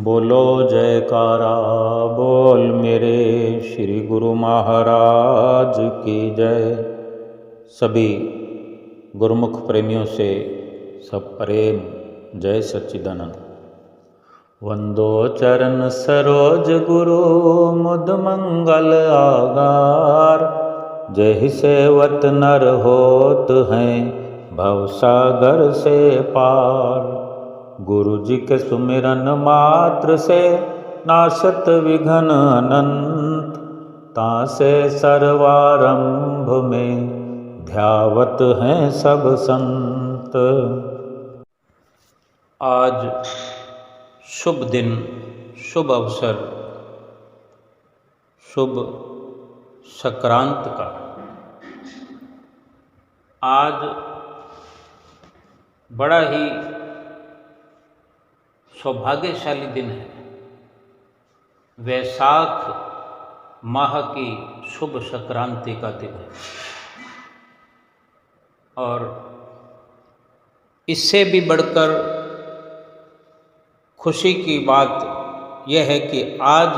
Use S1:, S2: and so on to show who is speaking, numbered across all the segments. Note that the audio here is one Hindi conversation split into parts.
S1: बोलो जयकारा बोल मेरे श्री गुरु महाराज की जय। सभी गुरुमुख प्रेमियों से सब प्रेम जय सच्चिदानंद। वंदो चरण सरोज गुरु मुद मंगल आगार। जय सेवत नर होत हैं भव सागर से पार। गुरु जी के सुमिरन मात्र से नाशत विघ्न अनंत। तासे सर्वारंभ में ध्यावत हैं सब संत। आज शुभ दिन, शुभ अवसर, शुभ संक्रांत का आज बड़ा ही सौभाग्यशाली दिन है। वैशाख माह की शुभ संक्रांति का दिन है और इससे भी बढ़कर खुशी की बात यह है कि आज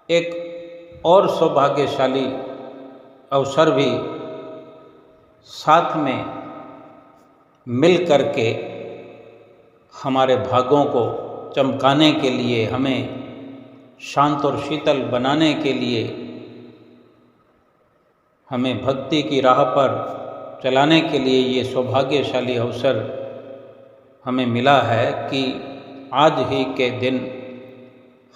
S1: एक और सौभाग्यशाली अवसर भी साथ में मिल करके हमारे भागों को चमकाने के लिए, हमें शांत और शीतल बनाने के लिए, हमें भक्ति की राह पर चलाने के लिए ये सौभाग्यशाली अवसर हमें मिला है कि आज ही के दिन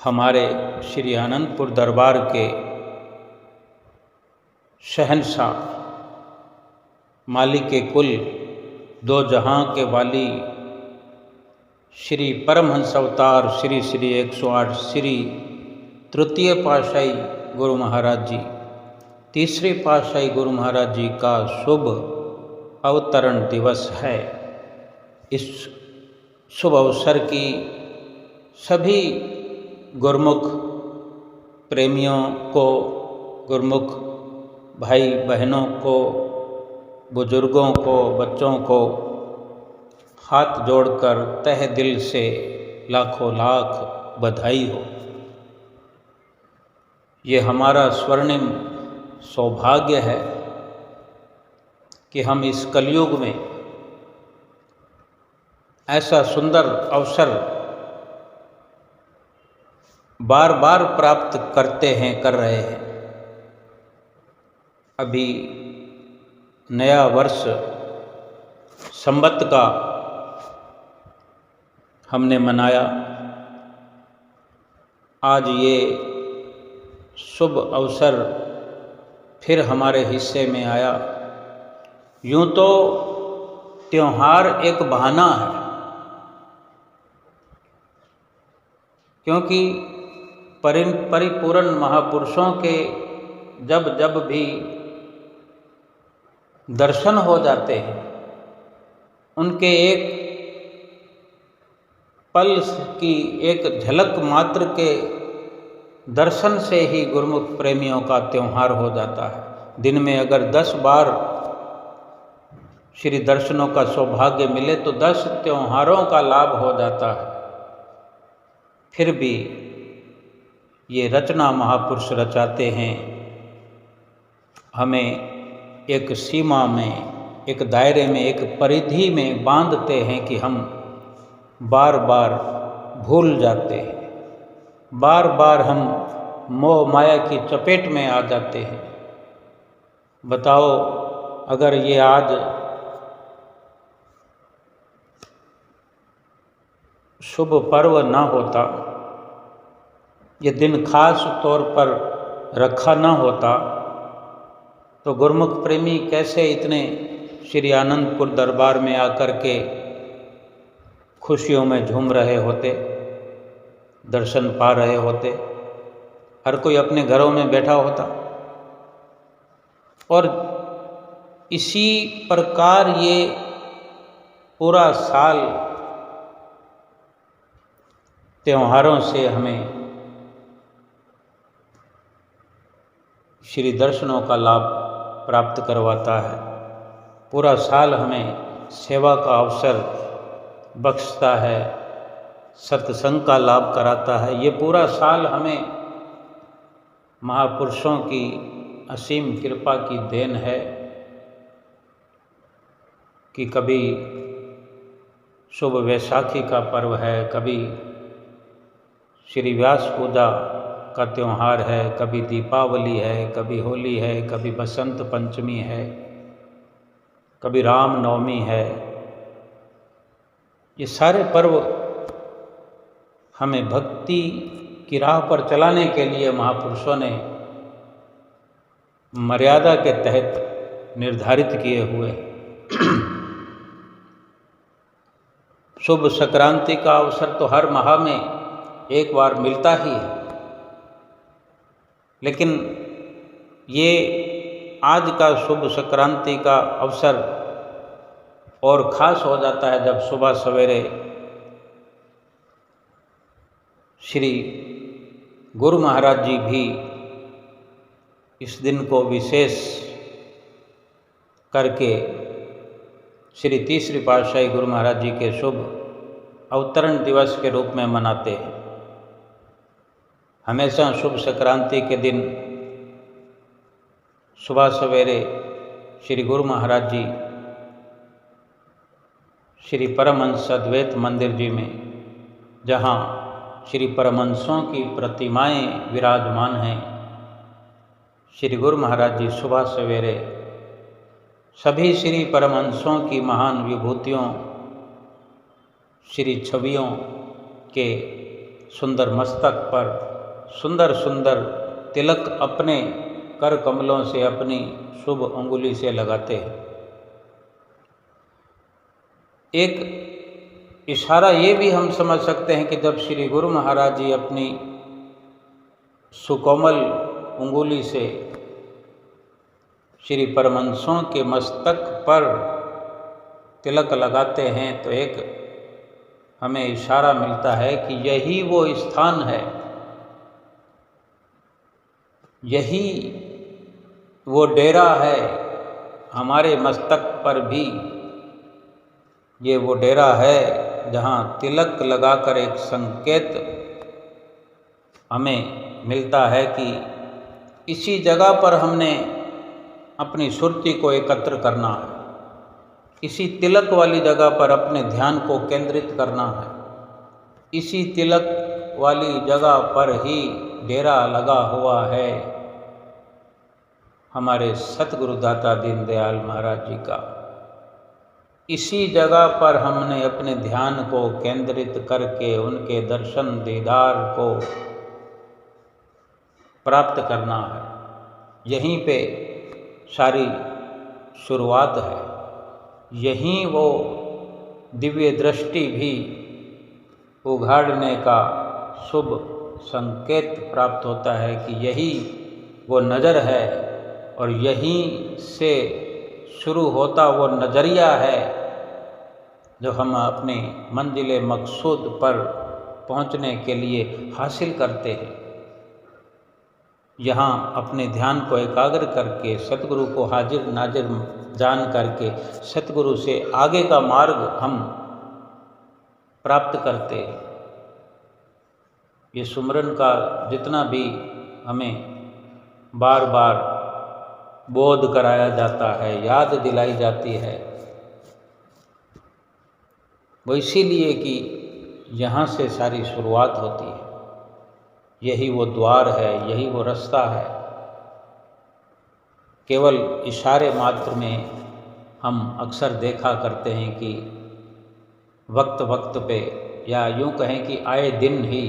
S1: हमारे श्री आनंदपुर दरबार के शहंशाह, मालिक के कुल, दो जहां के वाली, श्री परमहंस अवतार श्री श्री 108 श्री तृतीय पातशाही गुरु महाराज जी, तीसरे पातशाही गुरु महाराज जी का शुभ अवतरण दिवस है। इस शुभ अवसर की सभी गुरुमुख प्रेमियों को, गुरुमुख भाई बहनों को, बुजुर्गों को, बच्चों को हाथ जोड़कर तहे दिल से लाखों लाख बधाई हो। ये हमारा स्वर्णिम सौभाग्य है कि हम इस कलयुग में ऐसा सुंदर अवसर बार बार प्राप्त करते हैं, कर रहे हैं। अभी नया वर्ष संवत का हमने मनाया। आज ये शुभ अवसर फिर हमारे हिस्से में आया। यूं तो त्योहार एक बहाना है, क्योंकि परिपूर्ण महापुरुषों के जब जब भी दर्शन हो जाते हैं, उनके एक पल की एक झलक मात्र के दर्शन से ही गुरुमुख प्रेमियों का त्यौहार हो जाता है। दिन में अगर 10 बार श्री दर्शनों का सौभाग्य मिले तो 10 त्योहारों का लाभ हो जाता है। फिर भी ये रचना महापुरुष रचाते हैं, हमें एक सीमा में, एक दायरे में, एक परिधि में बांधते हैं कि हम बार बार भूल जाते हैं, बार बार हम मोह माया की चपेट में आ जाते हैं। बताओ, अगर ये आज शुभ पर्व ना होता, ये दिन खास तौर पर रखा ना होता, तो गुरुमुख प्रेमी कैसे इतने श्री आनंदपुर दरबार में आकर के खुशियों में झूम रहे होते, दर्शन पा रहे होते। हर कोई अपने घरों में बैठा होता और इसी प्रकार ये पूरा साल त्योहारों से हमें श्री दर्शनों का लाभ प्राप्त करवाता है। पूरा साल हमें सेवा का अवसर बख्शता है, सत्संग का लाभ कराता है। ये पूरा साल हमें महापुरुषों की असीम कृपा की देन है कि कभी शुभ वैसाखी का पर्व है, कभी श्री व्यास पूजा का त्यौहार है, कभी दीपावली है, कभी होली है, कभी बसंत पंचमी है, कभी राम नवमी है। ये सारे पर्व हमें भक्ति की राह पर चलाने के लिए महापुरुषों ने मर्यादा के तहत निर्धारित किए हुए। शुभ संक्रांति का अवसर तो हर माह में एक बार मिलता ही है, लेकिन ये आज का शुभ संक्रांति का अवसर और ख़ास हो जाता है जब सुबह सवेरे श्री गुरु महाराज जी भी इस दिन को विशेष करके श्री तीसरी पातशाही गुरु महाराज जी के शुभ अवतरण दिवस के रूप में मनाते हैं। हमेशा शुभ संक्रांति के दिन सुबह सवेरे श्री गुरु महाराज जी श्री परमहंस अद्वैत मंदिर जी में, जहाँ श्री परमहंसों की प्रतिमाएं विराजमान हैं, श्री गुरु महाराज जी सुबह सवेरे सभी श्री परमहंसों की महान विभूतियों, श्री छवियों के सुंदर मस्तक पर सुंदर सुंदर तिलक अपने कर कमलों से अपनी शुभ अंगुली से लगाते हैं। एक इशारा ये भी हम समझ सकते हैं कि जब श्री गुरु महाराज जी अपनी सुकोमल अंगुली से श्री परमहंसों के मस्तक पर तिलक लगाते हैं तो एक हमें इशारा मिलता है कि यही वो स्थान है, यही वो डेरा है। हमारे मस्तक पर भी ये वो डेरा है जहाँ तिलक लगाकर एक संकेत हमें मिलता है कि इसी जगह पर हमने अपनी सुरती को एकत्र करना है, इसी तिलक वाली जगह पर अपने ध्यान को केंद्रित करना है, इसी तिलक वाली जगह पर ही डेरा लगा हुआ है हमारे सतगुरुदाता दीनदयाल महाराज जी का। इसी जगह पर हमने अपने ध्यान को केंद्रित करके उनके दर्शन दीदार को प्राप्त करना है। यहीं पे सारी शुरुआत है, यहीं वो दिव्य दृष्टि भी उघाड़ने का शुभ संकेत प्राप्त होता है कि यही वो नज़र है और यहीं से शुरू होता वो नज़रिया है जो हम अपने मंजिल मकसूद पर पहुंचने के लिए हासिल करते हैं। यहाँ अपने ध्यान को एकाग्र करके सतगुरु को हाजिर नाजिर जान करके सतगुरु से आगे का मार्ग हम प्राप्त करते हैं। ये सुमरन का जितना भी हमें बार बार बोध कराया जाता है, याद दिलाई जाती है, वो इसीलिए कि यहाँ से सारी शुरुआत होती है। यही वो द्वार है, यही वो रास्ता है। केवल इशारे मात्र में हम अक्सर देखा करते हैं कि वक्त वक्त पे या यूँ कहें कि आए दिन ही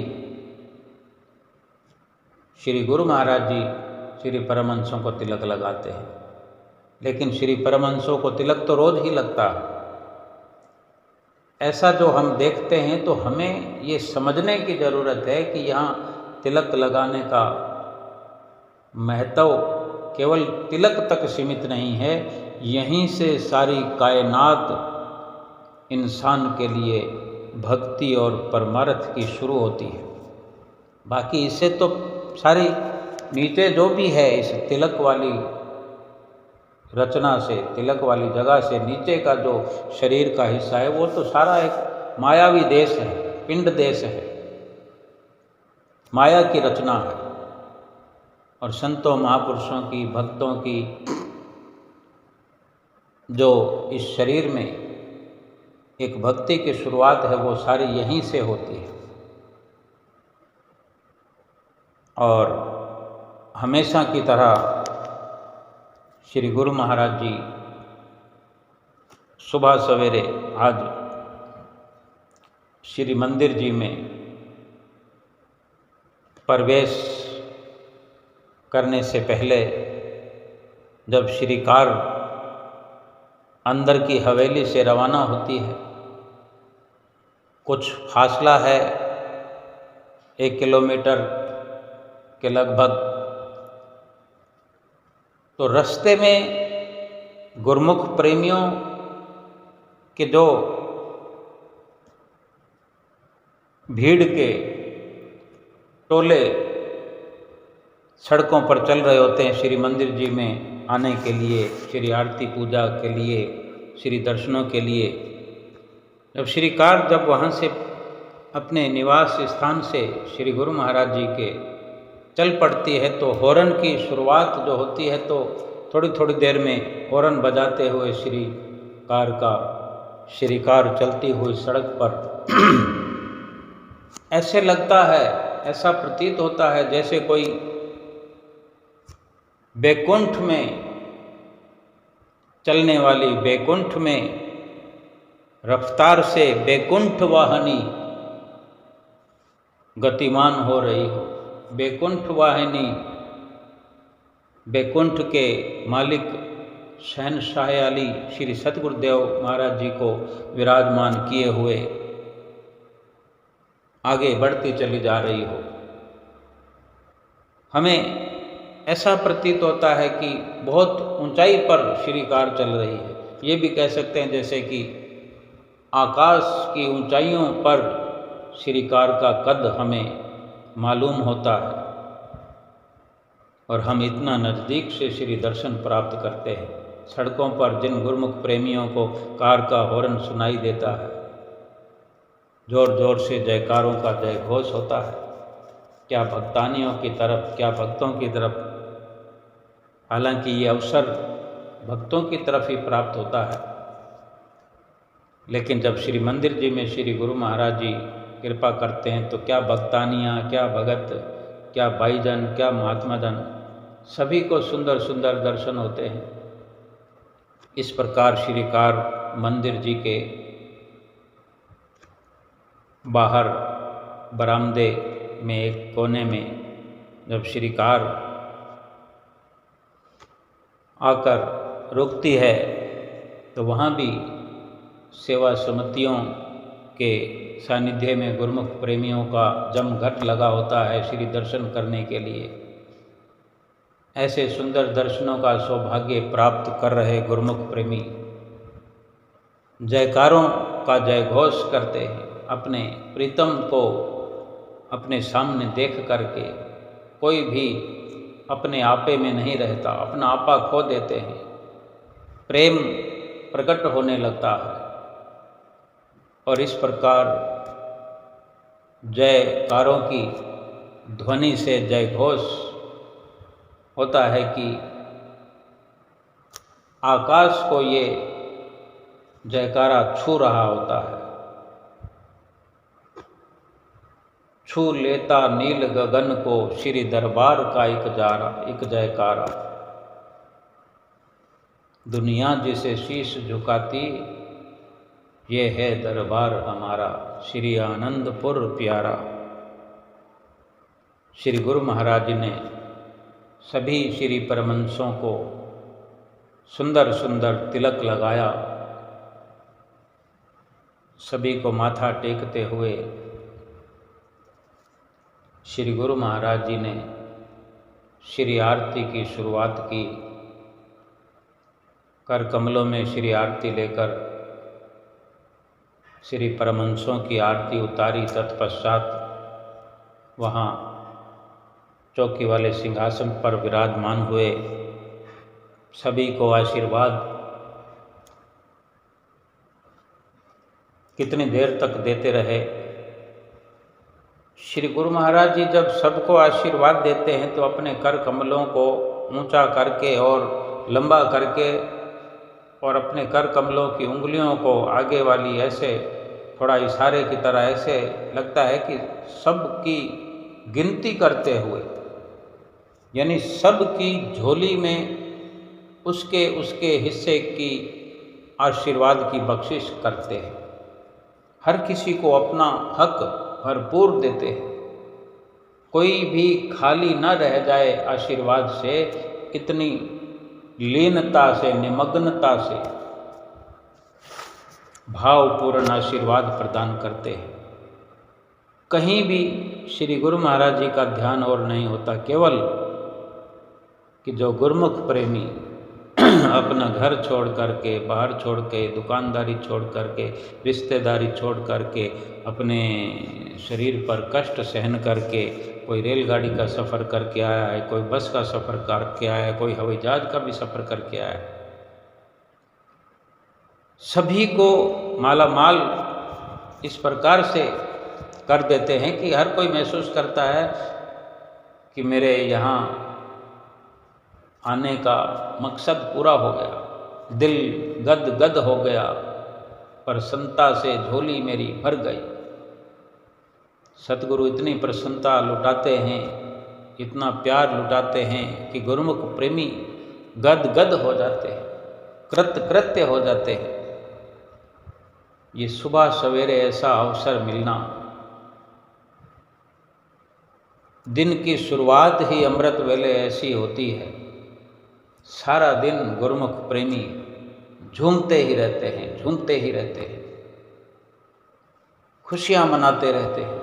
S1: श्री गुरु महाराज जी श्री परमहंसों को तिलक लगाते हैं, लेकिन श्री परमहंसों को तिलक तो रोज ही लगता है। ऐसा जो हम देखते हैं तो हमें ये समझने की ज़रूरत है कि यहाँ तिलक लगाने का महत्व केवल तिलक तक सीमित नहीं है, यहीं से सारी कायनात इंसान के लिए भक्ति और परमार्थ की शुरू होती है। बाकी इससे तो सारी नीचे जो भी है इस तिलक वाली रचना से, तिलक वाली जगह से नीचे का जो शरीर का हिस्सा है वो तो सारा एक मायावी देश है। पिंड देश है, माया की रचना है। और संतों महापुरुषों की, भक्तों की जो इस शरीर में एक भक्ति की शुरुआत है वो सारी यहीं से होती है। और हमेशा की तरह श्री गुरु महाराज जी सुबह सवेरे आज श्री मंदिर जी में प्रवेश करने से पहले जब श्री कार अंदर की हवेली से रवाना होती है, कुछ फासला है 1 किलोमीटर के लगभग, तो रास्ते में गुरमुख प्रेमियों के जो भीड़ के टोले सड़कों पर चल रहे होते हैं श्री मंदिर जी में आने के लिए, श्री आरती पूजा के लिए, श्री दर्शनों के लिए। जब वहाँ से अपने निवास स्थान से श्री गुरु महाराज जी के चल पड़ती है तो हॉर्न की शुरुआत जो होती है, तो थोड़ी थोड़ी देर में हॉर्न बजाते हुए श्री कार चलती हुई सड़क पर ऐसे लगता है, ऐसा प्रतीत होता है जैसे कोई बैकुंठ में चलने वाली, बैकुंठ में रफ्तार से बैकुंठ वाहिनी गतिमान हो रही हो। बैकुंठ वाहिनी बैकुंठ के मालिक शहनशाह आली श्री सतगुरुदेव महाराज जी को विराजमान किए हुए आगे बढ़ती चली जा रही हो। हमें ऐसा प्रतीत होता है कि बहुत ऊंचाई पर श्री कार चल रही है। ये भी कह सकते हैं जैसे कि आकाश की ऊंचाइयों पर श्री कार का कद हमें मालूम होता है और हम इतना नज़दीक से श्री दर्शन प्राप्त करते हैं। सड़कों पर जिन गुरमुख प्रेमियों को कार का हॉर्न सुनाई देता है, जोर जोर से जयकारों का जय घोष होता है, क्या भक्तानियों की तरफ, क्या भक्तों की तरफ। हालांकि ये अवसर भक्तों की तरफ ही प्राप्त होता है, लेकिन जब श्री मंदिर जी में श्री गुरु महाराज जी कृपा करते हैं तो क्या भक्तानियाँ, क्या भगत, क्या भाईजन, क्या महात्मा जन, सभी को सुंदर सुंदर दर्शन होते हैं। इस प्रकार श्री कार मंदिर जी के बाहर बरामदे में एक कोने में जब श्री कार आकर रुकती है तो वहाँ भी सेवा समितियों के सानिध्य में गुरमुख प्रेमियों का जमघट लगा होता है श्री दर्शन करने के लिए। ऐसे सुंदर दर्शनों का सौभाग्य प्राप्त कर रहे गुरमुख प्रेमी जयकारों का जय घोष करते हैं। अपने प्रीतम को अपने सामने देख करके कोई भी अपने आपे में नहीं रहता, अपना आपा खो देते हैं, प्रेम प्रकट होने लगता है। और इस प्रकार जयकारों की ध्वनि से जय घोष होता है कि आकाश को ये जयकारा छू रहा होता है। छू लेता नील गगन को श्री दरबार का एक जयकारा। दुनिया जिसे शीश झुकाती, ये है दरबार हमारा, श्री आनंदपुर प्यारा। श्री गुरु महाराज जी ने सभी श्री परमहंसों को सुंदर सुंदर तिलक लगाया। सभी को माथा टेकते हुए श्री गुरु महाराज जी ने श्री आरती की शुरुआत की। कर कमलों में श्री आरती लेकर श्री परमहंसों की आरती उतारी। तत्पश्चात वहाँ चौकी वाले सिंहासन पर विराजमान हुए, सभी को आशीर्वाद कितनी देर तक देते रहे श्री गुरु महाराज जी जब सबको आशीर्वाद देते हैं तो अपने कर कमलों को ऊंचा करके और लंबा करके और अपने कर कमलों की उंगलियों को आगे वाली ऐसे थोड़ा इशारे की तरह ऐसे लगता है कि सबकी गिनती करते हुए, यानी सबकी झोली में उसके उसके हिस्से की आशीर्वाद की बख्शिश करते हैं। हर किसी को अपना हक भरपूर देते हैं, कोई भी खाली न रह जाए आशीर्वाद से। इतनी लीनता से, निमग्नता से भावपूर्ण आशीर्वाद प्रदान करते हैं। कहीं भी श्री गुरु महाराज जी का ध्यान और नहीं होता, केवल कि जो गुरुमुख प्रेमी अपना घर छोड़ करके, बाहर छोड़ के, दुकानदारी छोड़ करके, रिश्तेदारी छोड़ करके, अपने शरीर पर कष्ट सहन करके, कोई रेलगाड़ी का सफ़र करके आया है, कोई बस का सफ़र करके आया है, कोई हवाई जहाज का भी सफ़र करके आया है, सभी को माला माल इस प्रकार से कर देते हैं कि हर कोई महसूस करता है कि मेरे यहाँ आने का मकसद पूरा हो गया, दिल गद गद हो गया, प्रसन्नता से झोली मेरी भर गई। सतगुरु इतनी प्रसन्नता लुटाते हैं, इतना प्यार लुटाते हैं कि गुरुमुख प्रेमी गद गद हो जाते हैं, कृत्य कृत्य हो जाते हैं। ये सुबह सवेरे ऐसा अवसर मिलना, दिन की शुरुआत ही अमृत वेले ऐसी होती है, सारा दिन गुरुमुख प्रेमी झूमते ही रहते हैं, झूमते ही रहते हैं, खुशियाँ मनाते रहते हैं।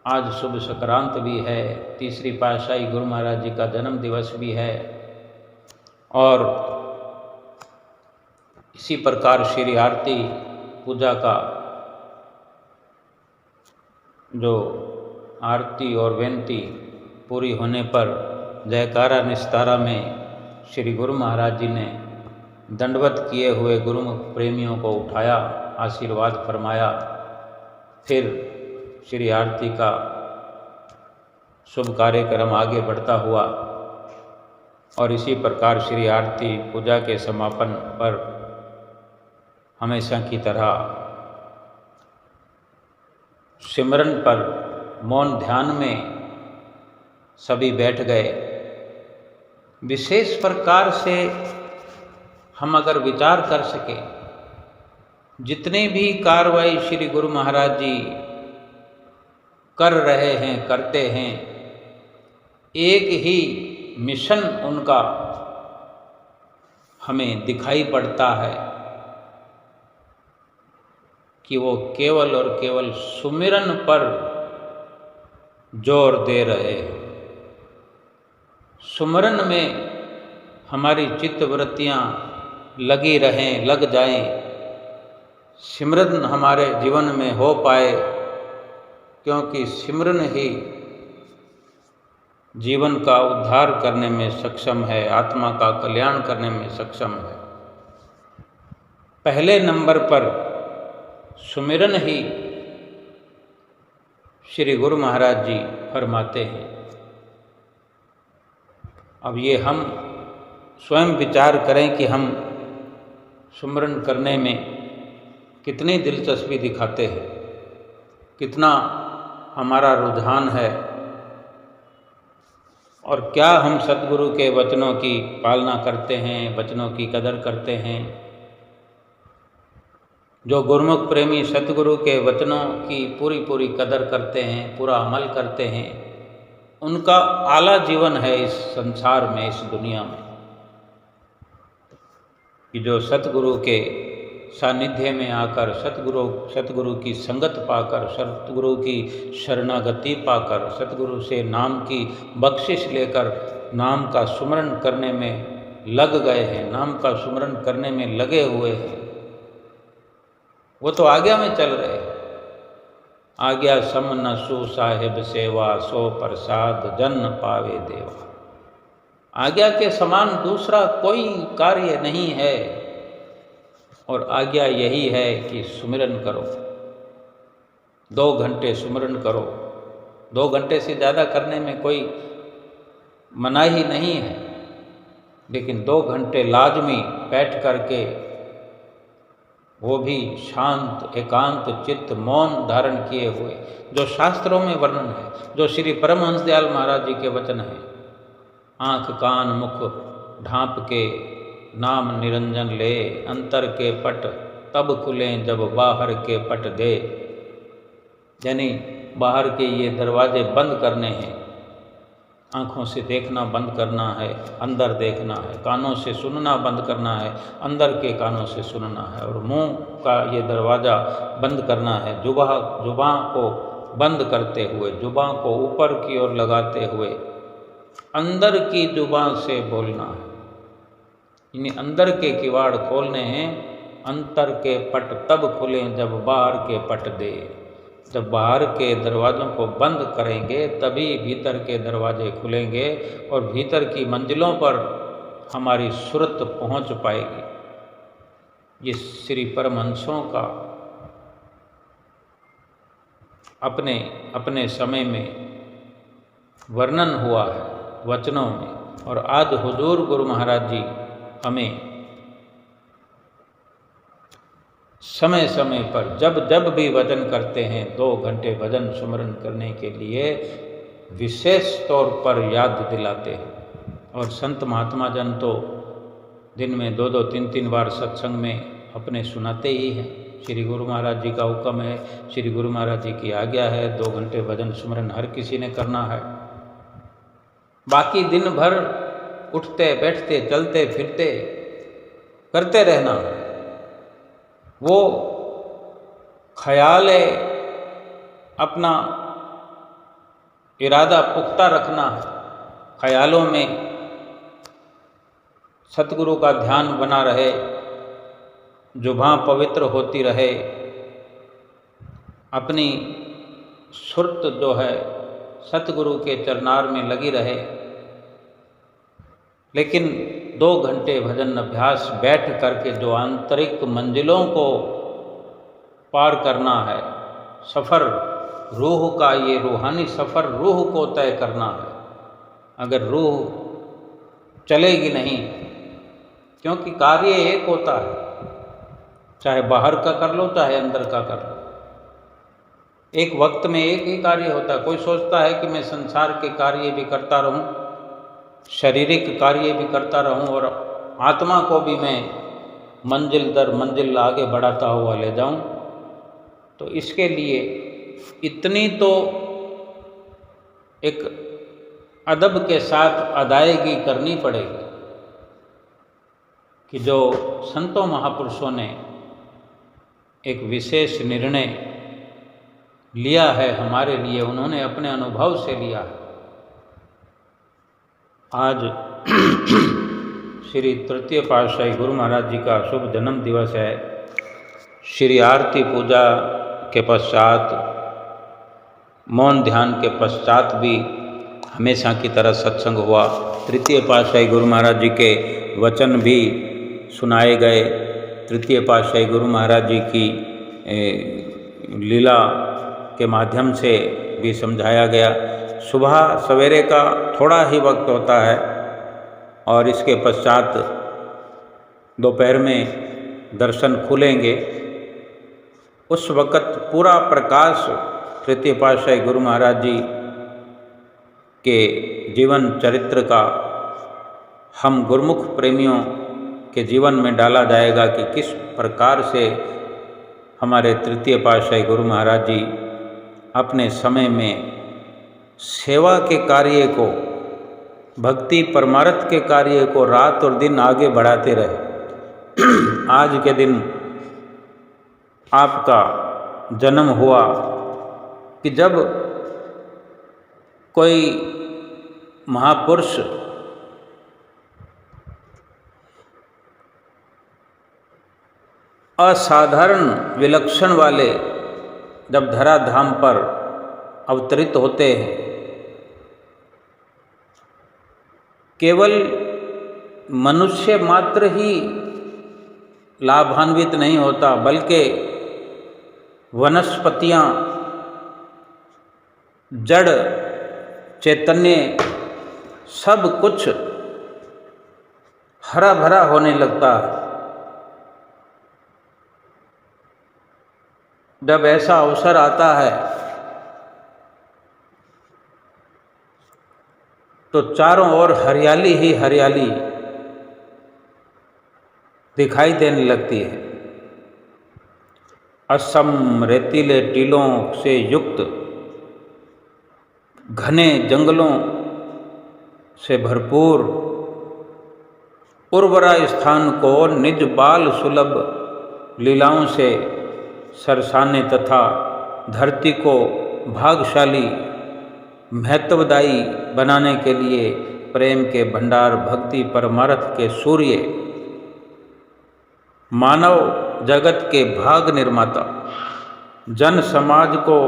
S1: आज शुभ संक्रांत भी है, तीसरी पातशाही गुरु महाराज जी का जन्म दिवस भी है, और इसी प्रकार श्री आरती पूजा का जो आरती और बेनती पूरी होने पर जयकारा निस्तारा में श्री गुरु महाराज जी ने दंडवत किए हुए गुरुमुख प्रेमियों को उठाया, आशीर्वाद फरमाया। फिर श्री आरती का शुभ कार्यक्रम आगे बढ़ता हुआ और इसी प्रकार श्री आरती पूजा के समापन पर हमेशा की तरह सिमरन पर मौन ध्यान में सभी बैठ गए। विशेष प्रकार से हम अगर विचार कर सके, जितने भी कार्रवाई श्री गुरु महाराज जी कर रहे हैं, करते हैं, एक ही मिशन उनका हमें दिखाई पड़ता है कि वो केवल और केवल सुमिरन पर जोर दे रहे हैं। सुमिरन में हमारी चित्तवृत्तियाँ लगी रहें, लग जाएं, सिमरन हमारे जीवन में हो पाए, क्योंकि सिमरन ही जीवन का उद्धार करने में सक्षम है, आत्मा का कल्याण करने में सक्षम है। पहले नंबर पर सुमिरन ही श्री गुरु महाराज जी फरमाते हैं। अब ये हम स्वयं विचार करें कि हम सुमिरन करने में कितनी दिलचस्पी दिखाते हैं, कितना हमारा रुझान है, और क्या हम सतगुरु के वचनों की पालना करते हैं, वचनों की कदर करते हैं। जो गुरुमुख प्रेमी सतगुरु के वचनों की पूरी पूरी कदर करते हैं, पूरा अमल करते हैं, उनका आला जीवन है इस संसार में, इस दुनिया में, कि जो सतगुरु के सानिध्य में आकर, सतगुरु की संगत पाकर, सतगुरु की शरणागति पाकर, सतगुरु से नाम की बख्शिश लेकर नाम का सुमरन करने में लग गए हैं, नाम का सुमरन करने में लगे हुए हैं, वो तो आज्ञा में चल रहे हैं। आज्ञा सम न सु साहिब सेवा, सो प्रसाद जन पावे देवा। आज्ञा के समान दूसरा कोई कार्य नहीं है, और आज्ञा यही है कि सुमिरन करो, 2 घंटे सुमिरन करो, 2 घंटे से ज़्यादा करने में कोई मनाही नहीं है, लेकिन 2 घंटे लाजमी बैठ करके, वो भी शांत एकांत चित्त मौन धारण किए हुए, जो शास्त्रों में वर्णन है, जो श्री परमहंस दयाल महाराज जी के वचन हैं। आँख कान मुख ढांप के नाम निरंजन ले, अंतर के पट तब खुलें जब बाहर के पट दे। यानी बाहर के ये दरवाजे बंद करने हैं, आँखों से देखना बंद करना है, अंदर देखना है, कानों से सुनना बंद करना है, अंदर के कानों से सुनना है, और मुंह का ये दरवाज़ा बंद करना है। जुबां को बंद करते हुए, जुबां को ऊपर की ओर लगाते हुए अंदर की जुबां से बोलना है। इन्हीं अंदर के किवाड़ खोलने हैं। अंतर के पट तब खुलें जब बाहर के पट दे। जब बाहर के दरवाज़ों को बंद करेंगे तभी भीतर के दरवाजे खुलेंगे और भीतर की मंजिलों पर हमारी सुरत पहुंच पाएगी। ये श्री परमहंसों का अपने अपने समय में वर्णन हुआ है वचनों में, और आज हुजूर गुरु महाराज जी हमें समय समय पर जब जब भी भजन करते हैं 2 घंटे भजन सुमरन करने के लिए विशेष तौर पर याद दिलाते हैं। और संत महात्मा जन तो दिन में 2-2 3-3 बार सत्संग में अपने सुनाते ही हैं। श्री गुरु महाराज जी का हुक्म है, श्री गुरु महाराज जी की आज्ञा है, 2 घंटे भजन सुमरन हर किसी ने करना है। बाकी दिन भर उठते बैठते चलते फिरते करते रहना है। वो ख्याल है, अपना इरादा पुख्ता रखना है, ख्यालों में सतगुरु का ध्यान बना रहे, जुबां पवित्र होती रहे, अपनी सुरत जो है सतगुरु के चरनार में लगी रहे। लेकिन 2 घंटे भजन अभ्यास बैठ करके जो आंतरिक मंजिलों को पार करना है, सफ़र रूह का, ये रूहानी सफ़र रूह को तय करना है। अगर रूह चलेगी नहीं, क्योंकि कार्य एक होता है, चाहे बाहर का कर लो चाहे अंदर का कर लो, एक वक्त में एक ही कार्य होता है। कोई सोचता है कि मैं संसार के कार्य भी करता रहूं, शारीरिक कार्य भी करता रहूं और आत्मा को भी मैं मंजिल दर मंजिल आगे बढ़ाता हुआ ले जाऊं, तो इसके लिए इतनी तो एक अदब के साथ अदायगी करनी पड़ेगी कि जो संतों महापुरुषों ने एक विशेष निर्णय लिया है हमारे लिए, उन्होंने अपने अनुभव से लिया है। आज श्री तृतीय पातशाही गुरु महाराज जी का शुभ जन्म दिवस है। श्री आरती पूजा के पश्चात, मौन ध्यान के पश्चात भी हमेशा की तरह सत्संग हुआ। तृतीय पातशाही गुरु महाराज जी के वचन भी सुनाए गए। तृतीय पातशाही गुरु महाराज जी की लीला के माध्यम से भी समझाया गया। सुबह सवेरे का थोड़ा ही वक्त होता है और इसके पश्चात दोपहर में दर्शन खुलेंगे। उस वक़्त पूरा प्रकाश तृतीय पातशाही गुरु महाराज जी के जीवन चरित्र का हम गुरुमुख प्रेमियों के जीवन में डाला जाएगा कि किस प्रकार से हमारे तृतीय पातशाही गुरु महाराज जी अपने समय में सेवा के कार्य को, भक्ति परमार्थ के कार्य को रात और दिन आगे बढ़ाते रहे। आज के दिन आपका जन्म हुआ कि जब कोई महापुरुष असाधारण विलक्षण वाले जब धराधाम पर अवतरित होते हैं, केवल मनुष्य मात्र ही लाभान्वित नहीं होता, बल्कि वनस्पतियाँ, जड़ चैतन्य सब कुछ हरा भरा होने लगता है। जब ऐसा अवसर आता है तो चारों ओर हरियाली ही हरियाली दिखाई देने लगती है। असम रेतीले टीलों से युक्त घने जंगलों से भरपूर उर्वरा स्थान को निज बाल सुलभ लीलाओं से सरसाने तथा धरती को भाग्यशाली महत्वदायी बनाने के लिए प्रेम के भंडार भक्ति परमार्थ के सूर्य मानव जगत के भाग निर्माता जन समाज को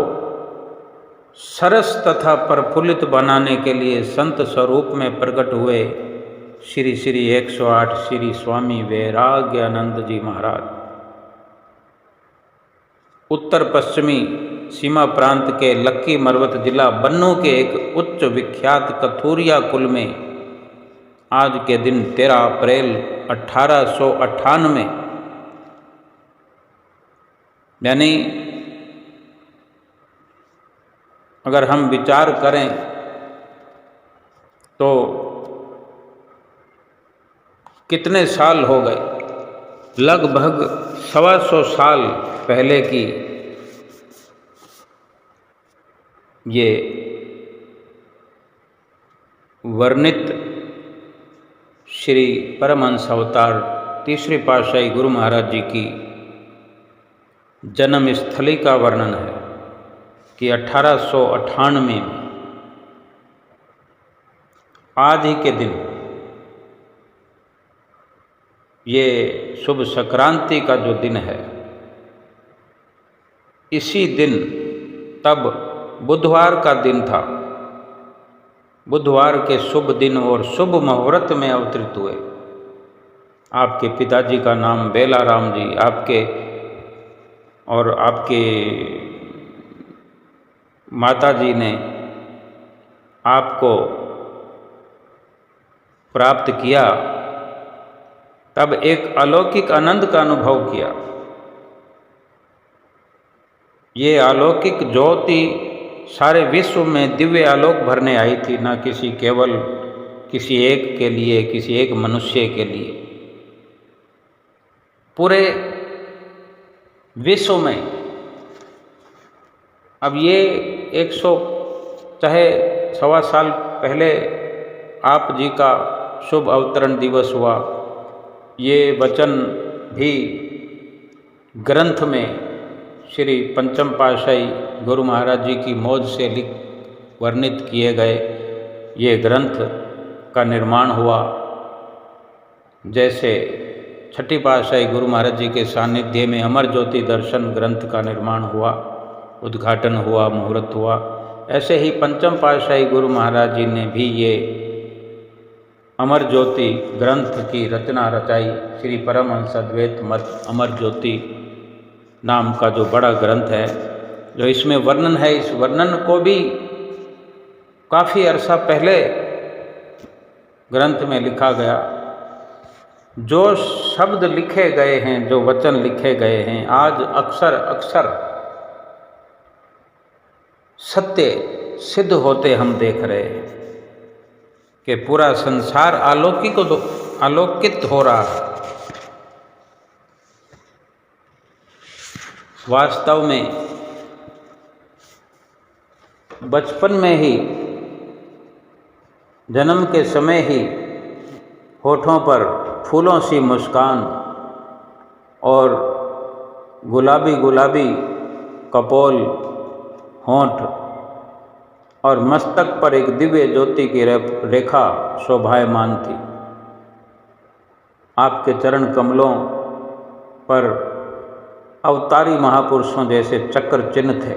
S1: सरस तथा प्रफुल्लित बनाने के लिए संत स्वरूप में प्रकट हुए श्री श्री 108 श्री स्वामी वैराग्यानंद जी महाराज उत्तर पश्चिमी सीमा प्रांत के लक्की मरवत जिला बन्नू के एक उच्च विख्यात कथूरिया कुल में आज के दिन 13 अप्रैल 1898 यानी अगर हम विचार करें तो कितने साल हो गए, लगभग 125 साल पहले की ये वर्णित श्री परमहंस अवतार तीसरी पातशाही गुरु महाराज जी की जन्म स्थली का वर्णन है कि 1898 में आज ही के दिन ये शुभ संक्रांति का जो दिन है, इसी दिन तब बुधवार का दिन था। बुधवार के शुभ दिन और शुभ मुहूर्त में अवतरित हुए। आपके पिताजी का नाम बेलाराम जी, आपके और आपके माताजी ने आपको प्राप्त किया, तब एक अलौकिक आनंद का अनुभव किया। ये अलौकिक ज्योति सारे विश्व में दिव्य आलोक भरने आई थी, ना किसी केवल किसी एक के लिए, किसी एक मनुष्य के लिए। पूरे विश्व में अब ये 100 चाहे 1.25 साल पहले आप जी का शुभ अवतरण दिवस हुआ, ये वचन भी ग्रंथ में श्री पंचम पातशाही गुरु महाराज जी की मौज से वर्णित किए गए ये ग्रंथ का निर्माण हुआ। जैसे छठी पातशाही गुरु महाराज जी के सानिध्य में अमर ज्योति दर्शन ग्रंथ का निर्माण हुआ, उद्घाटन हुआ, मुहूर्त हुआ, ऐसे ही पंचम पातशाही गुरु महाराज जी ने भी ये अमर ज्योति ग्रंथ की रचना रचाई। श्री परमहंस अद्वैत मत अमर ज्योति नाम का जो बड़ा ग्रंथ है, जो इसमें वर्णन है, इस वर्णन को भी काफ़ी अरसा पहले ग्रंथ में लिखा गया। जो शब्द लिखे गए हैं, जो वचन लिखे गए हैं, आज अक्सर अक्सर सत्य सिद्ध होते हम देख रहे हैं कि पूरा संसार आलोकित हो रहा है। वास्तव में बचपन में ही, जन्म के समय ही होठों पर फूलों सी मुस्कान और गुलाबी गुलाबी कपोल होंठ और मस्तक पर एक दिव्य ज्योति की रेखा शोभायमान थी। आपके चरण कमलों पर अवतारी महापुरुषों जैसे चक्र चिन्ह थे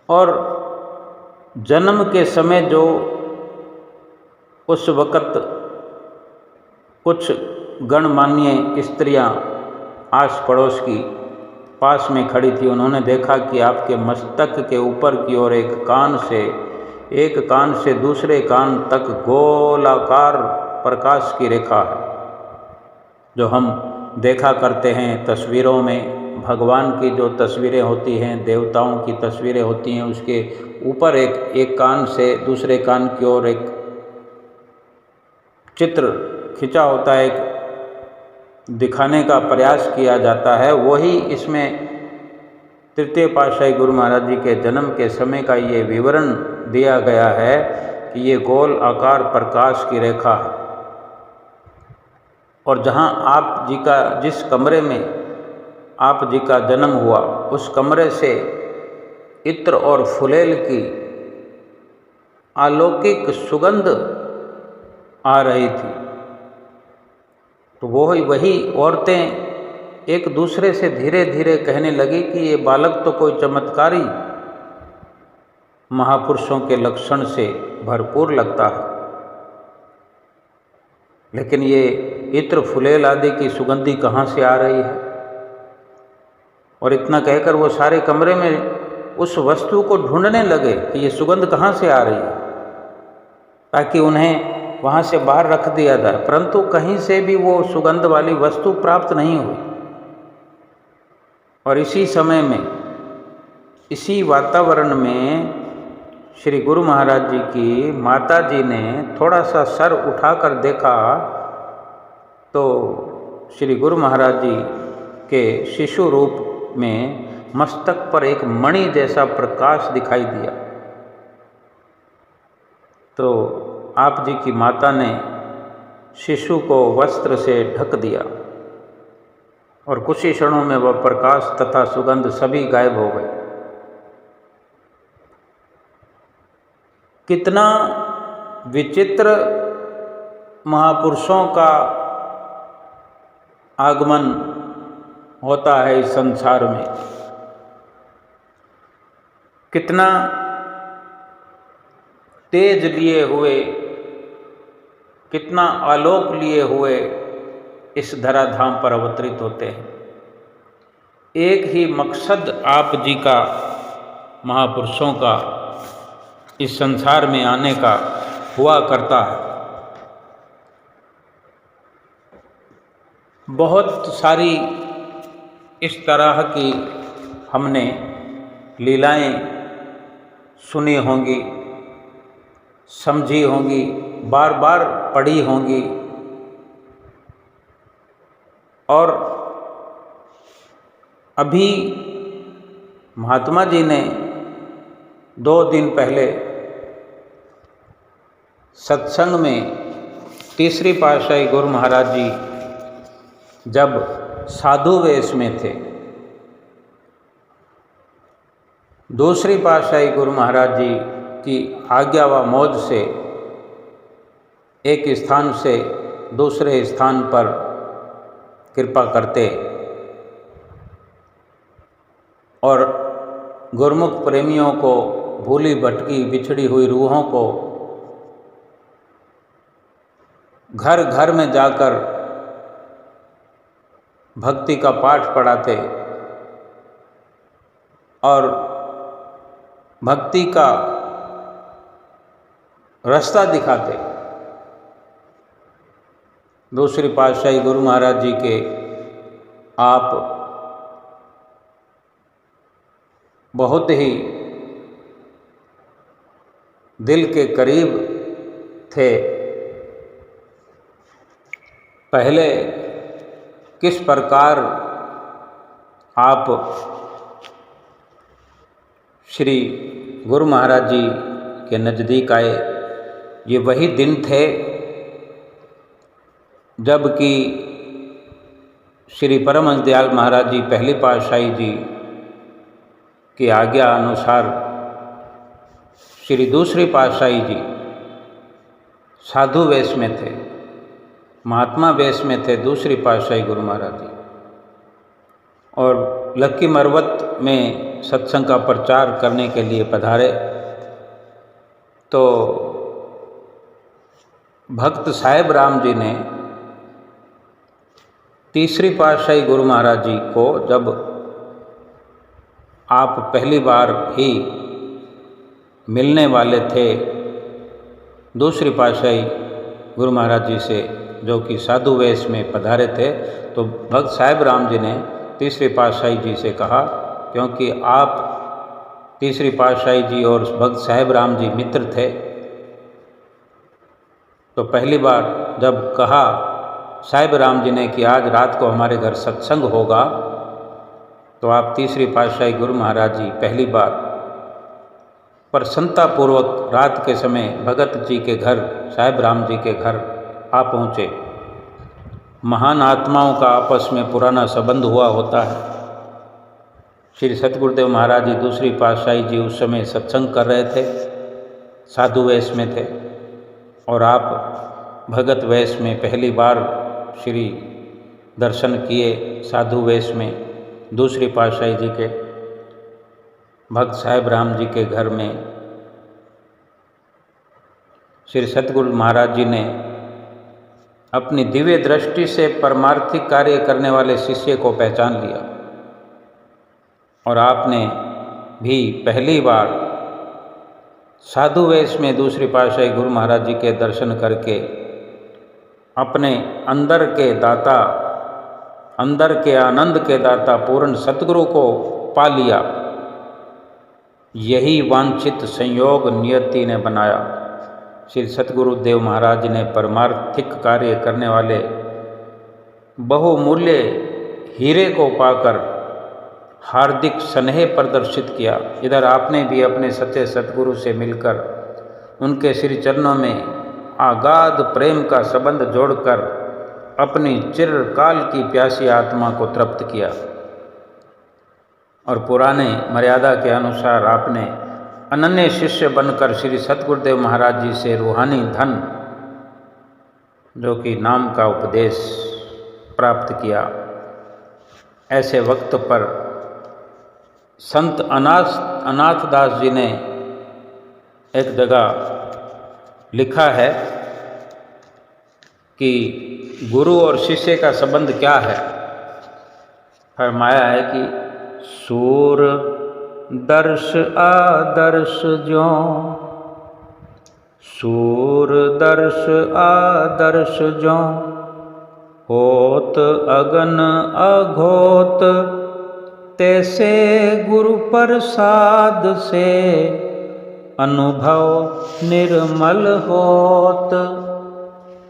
S1: और जन्म के समय जो उस वक़्त कुछ गणमान्य स्त्रियां आस पड़ोस की पास में खड़ी थी, उन्होंने देखा कि आपके मस्तक के ऊपर की ओर एक कान से दूसरे कान तक गोलाकार प्रकाश की रेखा है। जो हम देखा करते हैं तस्वीरों में, भगवान की जो तस्वीरें होती हैं, देवताओं की तस्वीरें होती हैं, उसके ऊपर एक कान से दूसरे कान की ओर एक चित्र खिंचा होता है, एक दिखाने का प्रयास किया जाता है। वही इसमें तृतीय पातशाही गुरु महाराज जी के जन्म के समय का ये विवरण दिया गया है कि ये गोल आकार प्रकाश की रेखा है। और जहाँ आप जी का, जिस कमरे में आप जी का जन्म हुआ, उस कमरे से इत्र और फुलेल की अलौकिक सुगंध आ रही थी। तो वही औरतें एक दूसरे से धीरे धीरे कहने लगी कि ये बालक तो कोई चमत्कारी महापुरुषों के लक्षण से भरपूर लगता है, लेकिन ये इत्र फुलेल आदि की सुगंधी कहाँ से आ रही है। और इतना कहकर वो सारे कमरे में उस वस्तु को ढूंढने लगे कि ये सुगंध कहाँ से आ रही है, ताकि उन्हें वहाँ से बाहर रख दिया जाए। परंतु कहीं से भी वो सुगंध वाली वस्तु प्राप्त नहीं हुई। और इसी समय में, इसी वातावरण में श्री गुरु महाराज जी की माता जी ने थोड़ा सा सर उठाकर देखा तो श्री गुरु महाराज जी के शिशु रूप में मस्तक पर एक मणि जैसा प्रकाश दिखाई दिया। तो आप जी की माता ने शिशु को वस्त्र से ढक दिया और कुछ ही क्षणों में वह प्रकाश तथा सुगंध सभी गायब हो गए। कितना विचित्र महापुरुषों का आगमन होता है इस संसार में, कितना तेज लिए हुए, कितना आलोक लिए हुए इस धराधाम पर अवतरित होते हैं। एक ही मकसद आप जी का, महापुरुषों का इस संसार में आने का हुआ करता है। बहुत सारी इस तरह की हमने लीलाएं सुनी होंगी, समझी होंगी, बार बार पढ़ी होंगी। और अभी महात्मा जी ने 2 दिन पहले सत्संग में तीसरी पातशाही गुरु महाराज जी जब साधु वेश में थे, दूसरी पातशाही गुरु महाराज जी की आज्ञा व मौज से एक स्थान से दूसरे स्थान पर कृपा करते और गुरमुख प्रेमियों को, भूली भटकी बिछड़ी हुई रूहों को घर घर में जाकर भक्ति का पाठ पढ़ाते और भक्ति का रास्ता दिखाते। दूसरी पातशाही गुरु महाराज जी के आप बहुत ही दिल के करीब थे। पहले किस प्रकार आप श्री गुरु महाराज जी के नज़दीक आए, ये वही दिन थे जबकि श्री परमहंस दयाल महाराज जी पहली पातशाही जी की आज्ञा अनुसार श्री दूसरी पातशाही जी साधु वेश में थे, महात्मा वेश में थे दूसरी पातशाही गुरु महाराज जी, और लक्की मरवत में सत्संग का प्रचार करने के लिए पधारे। तो भक्त साहेब राम जी ने तीसरी पातशाही गुरु महाराज जी को जब आप पहली बार ही मिलने वाले थे दूसरी पातशाही गुरु महाराज जी से, जो कि साधु वेश में पधारे थे। तो भक्त साहिब राम जी ने तीसरी पातशाही जी से कहा, क्योंकि आप तीसरी पातशाही जी और भक्त साहिब राम जी मित्र थे, तो पहली बार जब कहा साहिब राम जी ने कि आज रात को हमारे घर सत्संग होगा, तो आप तीसरी पातशाही गुरु महाराज जी पहली बार प्रसन्नतापूर्वक रात के समय भगत जी के घर, साहिब राम जी के घर आ पहुँचे। महान आत्माओं का आपस में पुराना संबंध हुआ होता है। श्री सतगुरुदेव महाराज जी दूसरी पातशाही जी उस समय सत्संग कर रहे थे, साधु वेश में थे, और आप भगत वेश में पहली बार श्री दर्शन किए साधु वेश में दूसरी पातशाही जी के भक्त साहिब राम जी के घर में। श्री सतगुरु महाराज जी ने अपनी दिव्य दृष्टि से परमार्थिक कार्य करने वाले शिष्य को पहचान लिया, और आपने भी पहली बार साधु वेश में दूसरी पातशाही गुरु महाराज जी के दर्शन करके अपने अंदर के दाता, अंदर के आनंद के दाता पूर्ण सतगुरु को पा लिया। यही वांछित संयोग नियति ने बनाया। श्री सतगुरुदेव महाराज ने परमार्थिक कार्य करने वाले बहुमूल्य हीरे को पाकर हार्दिक स्नेह प्रदर्शित किया। इधर आपने भी अपने सच्चे सतगुरु से मिलकर उनके श्री चरणों में आगाध प्रेम का संबंध जोड़कर अपनी चिरकाल की प्यासी आत्मा को तृप्त किया, और पुराने मर्यादा के अनुसार आपने अनन्य शिष्य बनकर श्री सतगुरुदेव महाराज जी से रूहानी धन, जो कि नाम का उपदेश, प्राप्त किया। ऐसे वक्त पर संत अनाथदास जी ने एक जगह लिखा है कि गुरु और शिष्य का संबंध क्या है। फरमाया है कि सूर दर्श आदर्श ज्यों, सूर दर्श आदर्श ज्यों, होत अगन अघोत, तैसे गुरु प्रसाद से अनुभव निर्मल होत।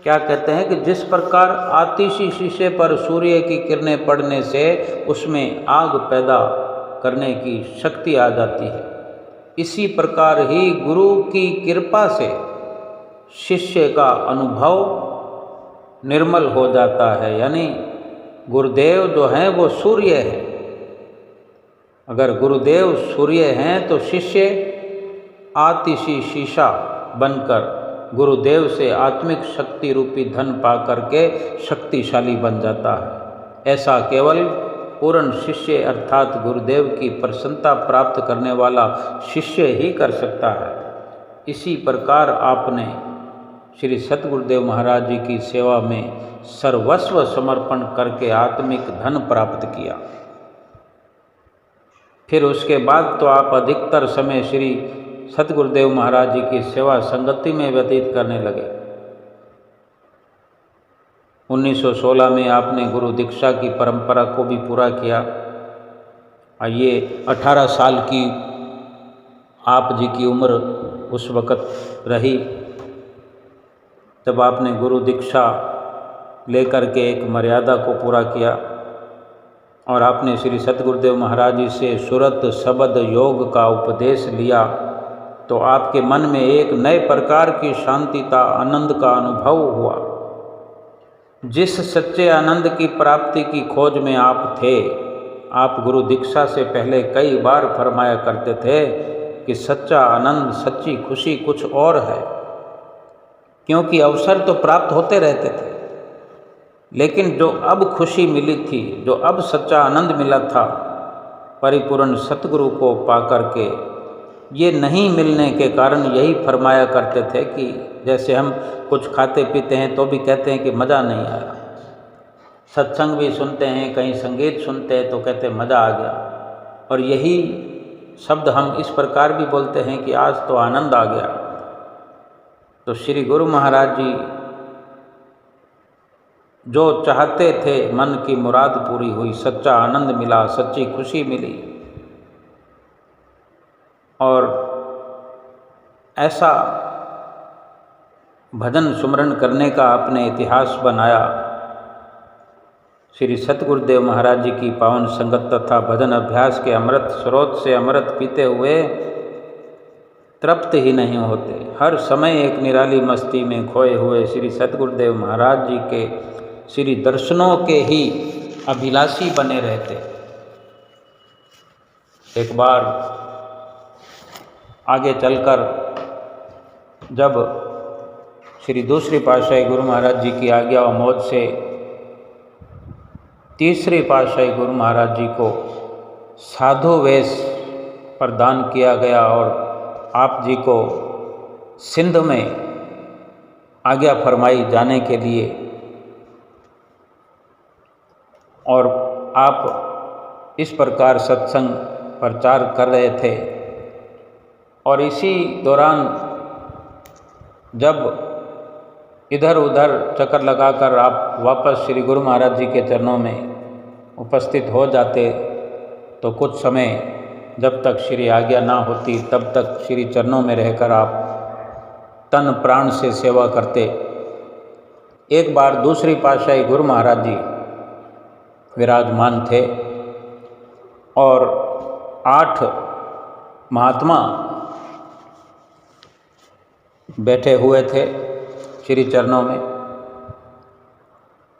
S1: क्या कहते हैं कि जिस प्रकार आतिशी शीशे पर सूर्य की किरणें पड़ने से उसमें आग पैदा करने की शक्ति आ जाती है, इसी प्रकार ही गुरु की कृपा से शिष्य का अनुभव निर्मल हो जाता है। यानी गुरुदेव जो हैं वो सूर्य है। अगर गुरुदेव सूर्य हैं तो शिष्य आतिशी शीशा बनकर गुरुदेव से आत्मिक शक्ति रूपी धन पा करके शक्तिशाली बन जाता है। ऐसा केवल पूर्ण शिष्य अर्थात गुरुदेव की प्रसन्नता प्राप्त करने वाला शिष्य ही कर सकता है। इसी प्रकार आपने श्री सतगुरुदेव महाराज जी की सेवा में सर्वस्व समर्पण करके आत्मिक धन प्राप्त किया। फिर उसके बाद तो आप अधिकतर समय श्री सतगुरुदेव महाराज जी की सेवा संगति में व्यतीत करने लगे। 1916 में आपने गुरु दीक्षा की परंपरा को भी पूरा किया। ये 18 साल की आप जी की उम्र उस वक़्त रही जब आपने गुरु दीक्षा लेकर के एक मर्यादा को पूरा किया, और आपने श्री सतगुरुदेव महाराज जी से सुरत शब्द योग का उपदेश लिया। तो आपके मन में एक नए प्रकार की शांतिता, आनंद का अनुभव हुआ। जिस सच्चे आनंद की प्राप्ति की खोज में आप थे, आप गुरु दीक्षा से पहले कई बार फरमाया करते थे कि सच्चा आनंद, सच्ची खुशी कुछ और है। क्योंकि अवसर तो प्राप्त होते रहते थे, लेकिन जो अब खुशी मिली थी, जो अब सच्चा आनंद मिला था, परिपूर्ण सतगुरु को पाकर के, ये नहीं मिलने के कारण यही फरमाया करते थे कि जैसे हम कुछ खाते पीते हैं तो भी कहते हैं कि मज़ा नहीं आया, सत्संग भी सुनते हैं, कहीं संगीत सुनते हैं तो कहते हैं मज़ा आ गया। और यही शब्द हम इस प्रकार भी बोलते हैं कि आज तो आनंद आ गया। तो श्री गुरु महाराज जी जो चाहते थे, मन की मुराद पूरी हुई, सच्चा आनंद मिला, सच्ची खुशी मिली। और ऐसा भजन सुमरन करने का अपने इतिहास बनाया। श्री सतगुरुदेव महाराज जी की पावन संगत तथा भजन अभ्यास के अमृत स्रोत से अमृत पीते हुए तृप्त ही नहीं होते। हर समय एक निराली मस्ती में खोए हुए श्री सतगुरुदेव महाराज जी के श्री दर्शनों के ही अभिलाषी बने रहते। एक बार आगे चलकर जब श्री दूसरी पातशाही गुरु महाराज जी की आज्ञा व मौज से तीसरी पातशाही गुरु महाराज जी को साधु वेश प्रदान किया गया और आप जी को सिंध में आज्ञा फरमाई जाने के लिए। और आप इस प्रकार सत्संग प्रचार कर रहे थे। और इसी दौरान जब इधर उधर चक्कर लगाकर आप वापस श्री गुरु महाराज जी के चरणों में उपस्थित हो जाते, तो कुछ समय जब तक श्री आज्ञा ना होती तब तक श्री चरणों में रहकर आप तन प्राण से सेवा करते। एक बार दूसरी पातशाही गुरु महाराज जी विराजमान थे और 8 महात्मा बैठे हुए थे श्री चरणों में।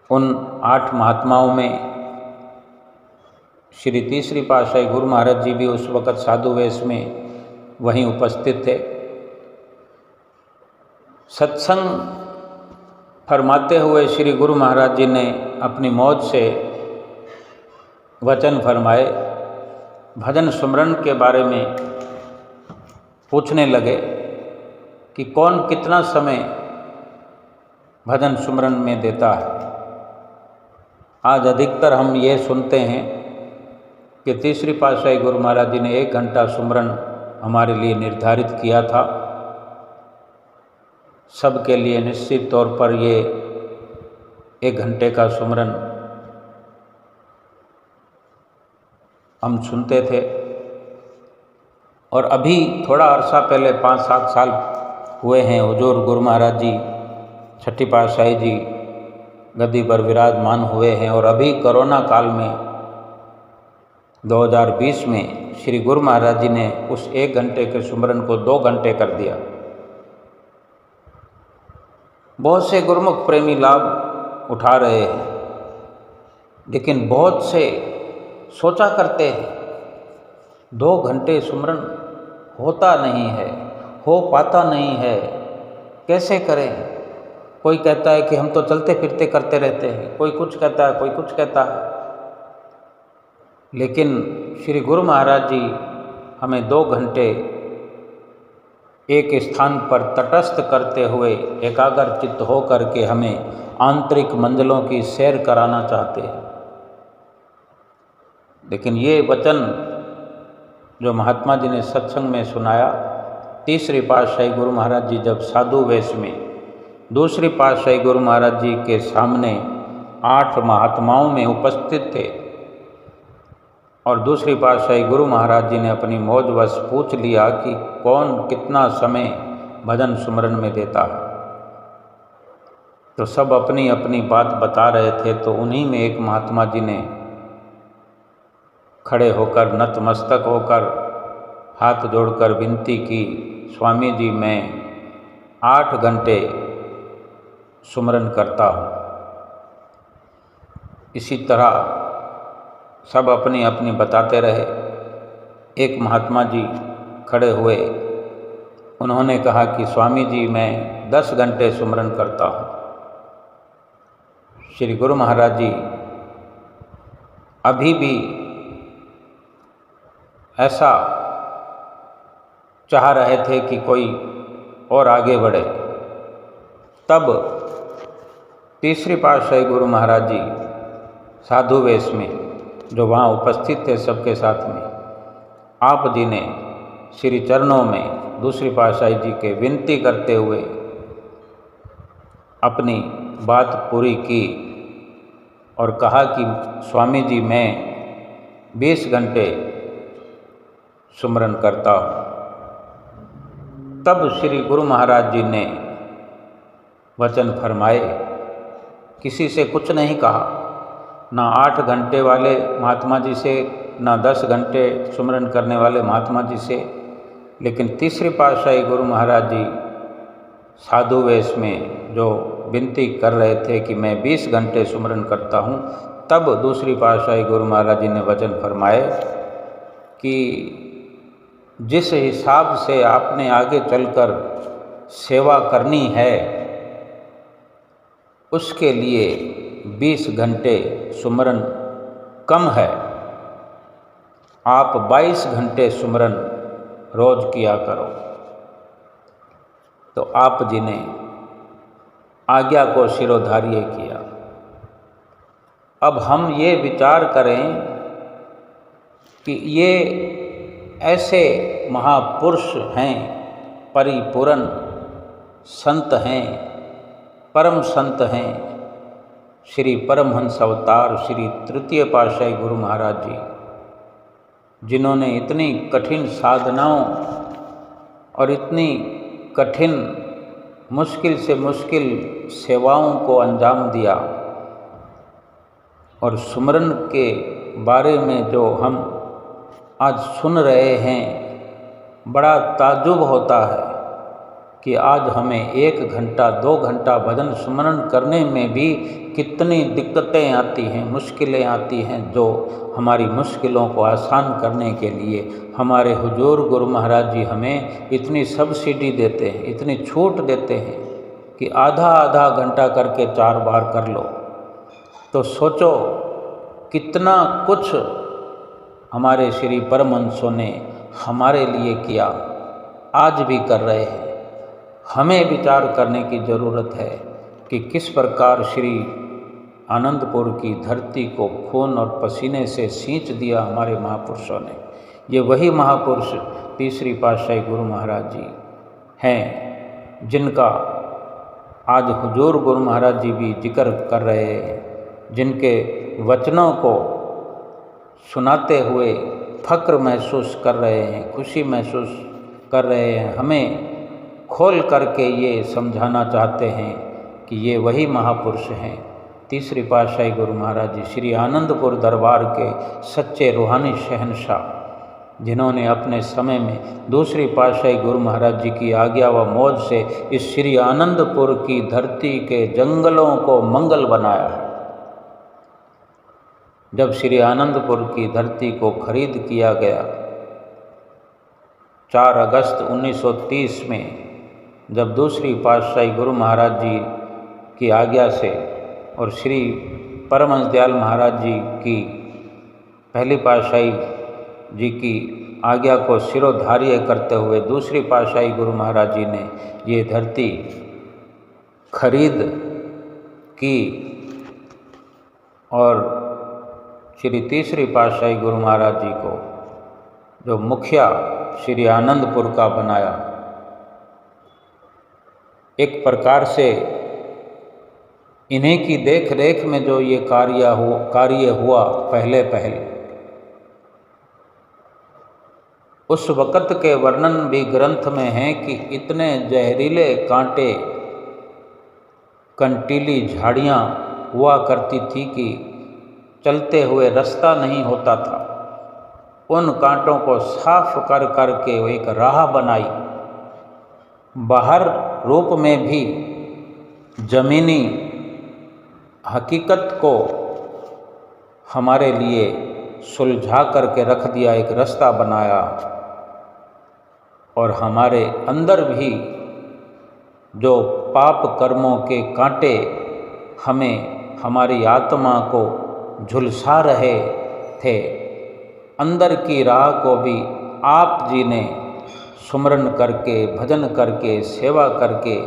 S1: उन 8 महात्माओं में श्री तीसरी पातशाही गुरु महाराज जी भी उस वक़्त साधु वेश में वहीं उपस्थित थे। सत्संग फरमाते हुए श्री गुरु महाराज जी ने अपनी मौज से वचन फरमाए। भजन सुमरन के बारे में पूछने लगे कि कौन कितना समय भजन सुमरन में देता है। आज अधिकतर हम ये सुनते हैं कि तीसरी पातशाही गुरु महाराज जी ने 1 घंटा सुमरन हमारे लिए निर्धारित किया था। सबके लिए निश्चित तौर पर ये 1 घंटे का सुमरन हम सुनते थे। और अभी थोड़ा अरसा पहले 5-7 साल हुए हैं हुजूर गुरु महाराज जी छठी पातशाही जी गद्दी पर विराजमान हुए हैं। और अभी कोरोना काल में 2020 में श्री गुरु महाराज जी ने उस 1 घंटे के सुमरन को 2 घंटे कर दिया। बहुत से गुरुमुख प्रेमी लाभ उठा रहे हैं, लेकिन बहुत से सोचा करते हैं 2 घंटे सुमरन होता नहीं है, हो पाता नहीं है, कैसे करें। कोई कहता है कि हम तो चलते फिरते करते रहते हैं, कोई कुछ कहता है, कोई कुछ कहता है। लेकिन श्री गुरु महाराज जी हमें 2 घंटे एक स्थान पर तटस्थ करते हुए एकाग्र चित्त हो करके हमें आंतरिक मंजिलों की सैर कराना चाहते हैं। लेकिन ये वचन जो महात्मा जी ने सत्संग में सुनाया, तीसरी पातशाही गुरु महाराज जी जब साधु वेश में दूसरी पातशाही गुरु महाराज जी के सामने 8 महात्माओं में उपस्थित थे और दूसरी पातशाही गुरु महाराज जी ने अपनी मौजवश पूछ लिया कि कौन कितना समय भजन सुमरन में देता है, तो सब अपनी अपनी बात बता रहे थे। तो उन्हीं में एक महात्मा जी ने खड़े होकर नतमस्तक होकर हाथ जोड़कर विनती की, स्वामी जी मैं 8 घंटे सुमरन करता हूँ। इसी तरह सब अपनी अपनी बताते रहे। एक महात्मा जी खड़े हुए, उन्होंने कहा कि स्वामी जी मैं 10 घंटे सुमरन करता हूँ। श्री गुरु महाराज जी अभी भी ऐसा चाह रहे थे कि कोई और आगे बढ़े। तब तीसरी पातशाही गुरु महाराज जी साधु वेश में जो वहाँ उपस्थित थे सबके साथ में, आप जी ने श्री चरणों में दूसरी पातशाही जी के विनती करते हुए अपनी बात पूरी की और कहा कि स्वामी जी मैं 20 घंटे सुमरन करता हूँ। तब श्री गुरु महाराज जी ने वचन फरमाए, किसी से कुछ नहीं कहा, ना 8 घंटे वाले महात्मा जी से, ना 10 घंटे सुमरन करने वाले महात्मा जी से, लेकिन तीसरी पातशाही गुरु महाराज जी साधु वेश में जो विनती कर रहे थे कि मैं 20 घंटे सुमरन करता हूँ, तब दूसरी पातशाही गुरु महाराज जी ने वचन फरमाए कि जिस हिसाब से आपने आगे चलकर सेवा करनी है उसके लिए 20 घंटे सुमरन कम है, आप 22 घंटे सुमरन रोज किया करो। तो आप जी ने आज्ञा को शिरोधार्य किया। अब हम ये विचार करें कि ये ऐसे महापुरुष हैं, परिपूर्ण संत हैं, परम संत हैं, श्री परमहंस अवतार श्री तृतीय पातशाही गुरु महाराज जी, जिन्होंने इतनी कठिन साधनाओं और इतनी कठिन मुश्किल से मुश्किल सेवाओं को अंजाम दिया। और सुमरन के बारे में जो हम आज सुन रहे हैं, बड़ा ताज्जुब होता है कि आज हमें 1 घंटा 2 घंटा भजन सुमरन करने में भी कितनी दिक्कतें आती हैं, मुश्किलें आती हैं, जो हमारी मुश्किलों को आसान करने के लिए हमारे हुजूर गुरु महाराज जी हमें इतनी सब्सिडी देते हैं, इतनी छूट देते हैं कि आधा आधा घंटा करके 4 बार कर लो। तो सोचो कितना कुछ हमारे श्री परमहंसों ने हमारे लिए किया, आज भी कर रहे हैं। हमें विचार करने की ज़रूरत है कि किस प्रकार श्री आनंदपुर की धरती को खून और पसीने से सींच दिया हमारे महापुरुषों ने। ये वही महापुरुष तीसरी पातशाही गुरु महाराज जी हैं, जिनका आज हुजूर गुरु महाराज जी भी जिक्र कर रहे हैं, जिनके वचनों को सुनाते हुए फ़क्र महसूस कर रहे हैं, खुशी महसूस कर रहे हैं। हमें खोल करके ये समझाना चाहते हैं कि ये वही महापुरुष हैं, तीसरी पातशाही गुरु महाराज जी, श्री आनंदपुर दरबार के सच्चे रूहानी शहंशाह, जिन्होंने अपने समय में दूसरी पातशाही गुरु महाराज जी की आज्ञा व मौज से इस श्री आनंदपुर की धरती के जंगलों को मंगल बनाया है। जब श्री आनंदपुर की धरती को खरीद किया गया 4 अगस्त 1930 में, जब दूसरी पातशाही गुरु महाराज जी की आज्ञा से और श्री परमहंस दयाल महाराज जी की पहली पातशाही जी की आज्ञा को शिरोधार्य करते हुए दूसरी पातशाही गुरु महाराज जी ने ये धरती खरीद की और श्री तीसरी पातशाही गुरु महाराज जी को जो मुखिया श्री आनंदपुर का बनाया। एक प्रकार से इन्हीं की देख रेख में जो ये कार्य हुआ पहले उस वक़्त के वर्णन भी ग्रंथ में हैं कि इतने जहरीले कांटे, कंटीली झाड़ियाँ हुआ करती थी कि चलते हुए रास्ता नहीं होता था। उन कांटों को साफ कर करके एक राह बनाई। बाहर रूप में भी ज़मीनी हकीकत को हमारे लिए सुलझा करके रख दिया, एक रास्ता बनाया। और हमारे अंदर भी जो पाप कर्मों के कांटे हमें, हमारी आत्मा को झुलसा रहे थे, अंदर की राह को भी आप जी ने सुमरन करके, भजन करके, सेवा करके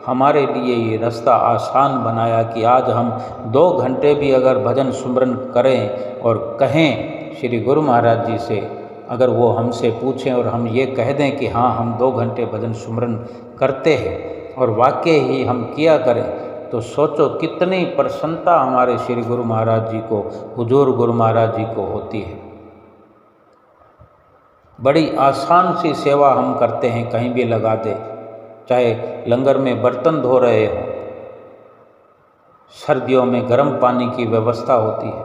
S1: हमारे लिए ये रास्ता आसान बनाया कि आज हम 2 घंटे भी अगर भजन सुमरन करें और कहें श्री गुरु महाराज जी से अगर वो हमसे पूछें और हम ये कह दें कि हाँ हम 2 घंटे भजन सुमरन करते हैं और वाकई ही हम किया करें, तो सोचो कितनी प्रसन्नता हमारे श्री गुरु महाराज जी को, हुजूर गुरु महाराज जी को होती है। बड़ी आसान सी सेवा हम करते हैं, कहीं भी लगा दे, चाहे लंगर में बर्तन धो रहे हों, सर्दियों में गर्म पानी की व्यवस्था होती है,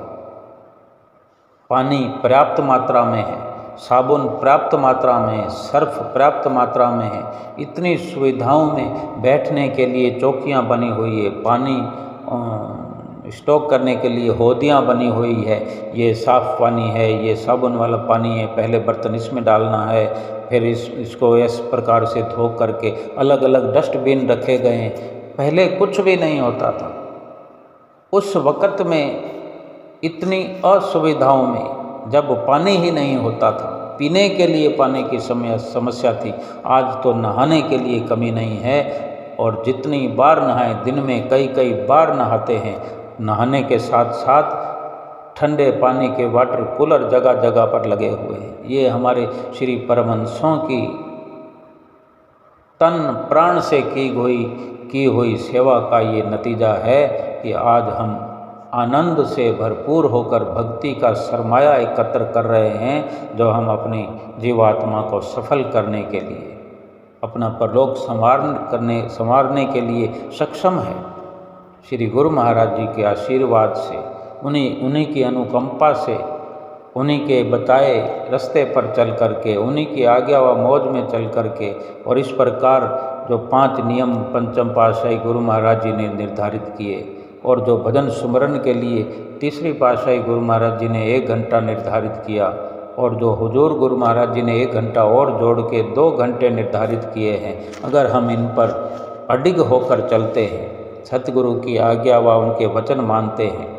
S1: पानी पर्याप्त मात्रा में है, साबुन पर्याप्त मात्रा में है, सर्फ पर्याप्त मात्रा में है, इतनी सुविधाओं में बैठने के लिए चौकियां बनी हुई है, पानी स्टॉक करने के लिए होदियाँ बनी हुई है, ये साफ़ पानी है, ये साबुन वाला पानी है, पहले बर्तन इसमें डालना है, फिर इसको इस प्रकार से धो करके अलग अलग डस्टबिन रखे गए हैं। पहले कुछ भी नहीं होता था। उस वक़्त में इतनी असुविधाओं में जब पानी ही नहीं होता था, पीने के लिए पानी की समस्या थी, आज तो नहाने के लिए कमी नहीं है, और जितनी बार नहाएं, दिन में कई कई बार नहाते हैं। नहाने के साथ साथ ठंडे पानी के वाटर कूलर जगह जगह पर लगे हुए हैं। ये हमारे श्री परमहंसों की तन प्राण से की हुई सेवा का ये नतीजा है कि आज हम आनंद से भरपूर होकर भक्ति का सरमाया एकत्र कर रहे हैं, जो हम अपनी जीवात्मा को सफल करने के लिए, अपना परलोक संवारने के लिए सक्षम है। श्री गुरु महाराज जी के आशीर्वाद से, उन्हीं की अनुकंपा से, उन्हीं के बताए रास्ते पर चल करके, उन्हीं की आज्ञा व मौज में चल करके, और इस प्रकार जो 5 नियम पंचम पातशाही गुरु महाराज जी ने निर्धारित किए, और जो भजन सुमरन के लिए तीसरी पातशाही गुरु महाराज जी ने 1 घंटा निर्धारित किया, और जो हुजूर गुरु महाराज जी ने 1 घंटा और जोड़ के 2 घंटे निर्धारित किए हैं, अगर हम इन पर अडिग होकर चलते हैं, सतगुरु की आज्ञा व उनके वचन मानते हैं,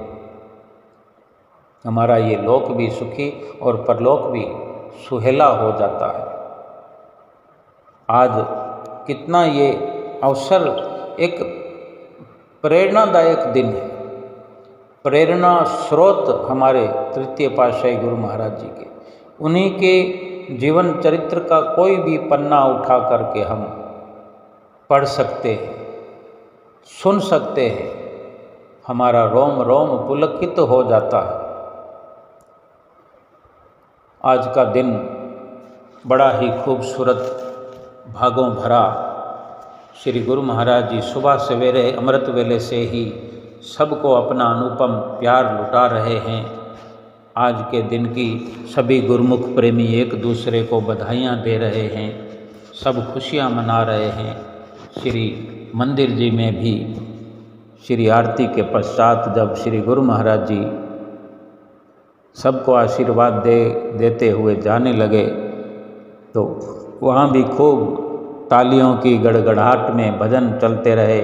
S1: हमारा ये लोक भी सुखी और परलोक भी सुहेला हो जाता है। आज कितना ये अवसर, एक प्रेरणादायक दिन है, प्रेरणा स्रोत हमारे तृतीय पातशाही गुरु महाराज जी के, उन्हीं के जीवन चरित्र का कोई भी पन्ना उठा करके हम पढ़ सकते हैं, सुन सकते हैं, हमारा रोम रोम पुलकित हो जाता है। आज का दिन बड़ा ही खूबसूरत भागों भरा, श्री गुरु महाराज जी सुबह सवेरे अमृत वेले से ही सबको अपना अनुपम प्यार लुटा रहे हैं। आज के दिन की सभी गुरुमुख प्रेमी एक दूसरे को बधाइयाँ दे रहे हैं, सब खुशियाँ मना रहे हैं। श्री मंदिर जी में भी श्री आरती के पश्चात जब श्री गुरु महाराज जी सबको आशीर्वाद देते हुए जाने लगे, तो वहाँ भी खूब तालियों की गड़गड़ाहट में भजन चलते रहे,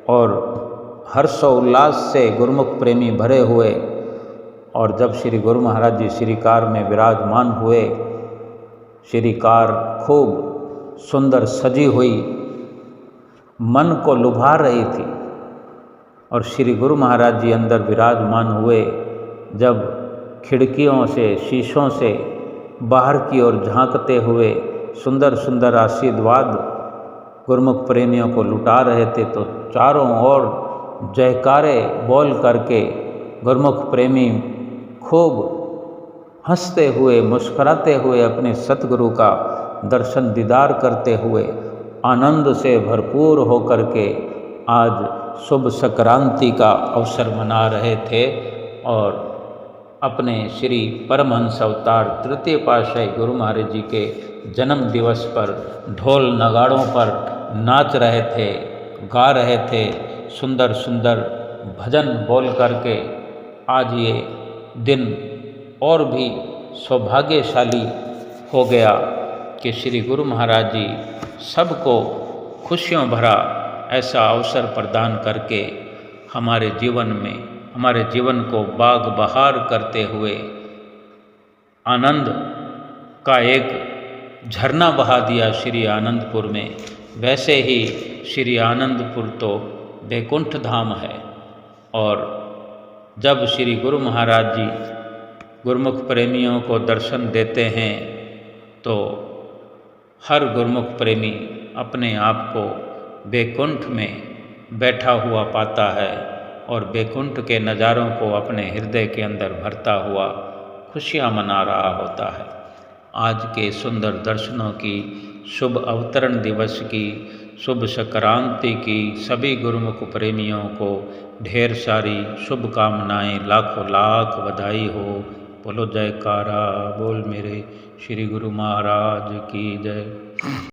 S1: और हर्षोल्लास से गुरुमुख प्रेमी भरे हुए। और जब श्री गुरु महाराज जी श्री कार में विराजमान हुए, श्री कार खूब सुंदर सजी हुई, मन को लुभा रही थी, और श्री गुरु महाराज जी अंदर विराजमान हुए। जब खिड़कियों से, शीशों से बाहर की ओर झांकते हुए सुंदर सुंदर आशीर्वाद गुरुमुख प्रेमियों को लुटा रहे थे, तो चारों ओर जयकारे बोल करके गुरुमुख प्रेमी खूब हंसते हुए, मुस्कुराते हुए अपने सतगुरु का दर्शन दीदार करते हुए आनंद से भरपूर होकर के आज शुभ संक्रांति का अवसर मना रहे थे, और अपने श्री परमहंस अवतार तृतीय पातशाही गुरु महाराज जी के जन्म दिवस पर ढोल नगाड़ों पर नाच रहे थे, गा रहे थे, सुंदर सुंदर भजन बोल करके। आज ये दिन और भी सौभाग्यशाली हो गया कि श्री गुरु महाराज जी सबको खुशियों भरा ऐसा अवसर प्रदान करके हमारे जीवन को बाग बहार करते हुए आनंद का एक झरना बहा दिया श्री आनंदपुर में। वैसे ही श्री आनंदपुर तो वैकुंठ धाम है, और जब श्री गुरु महाराज जी गुरुमुख प्रेमियों को दर्शन देते हैं तो हर गुरुमुख प्रेमी अपने आप को बैकुंठ में बैठा हुआ पाता है और बैकुंठ के नज़ारों को अपने हृदय के अंदर भरता हुआ खुशियाँ मना रहा होता है। आज के सुंदर दर्शनों की, शुभ अवतरण दिवस की, शुभ संक्रांति की सभी गुरुमुख प्रेमियों को ढेर सारी शुभकामनाएँ, लाखों लाख बधाई हो। बोलो जयकारा, बोल मेरे श्री गुरु महाराज की जय।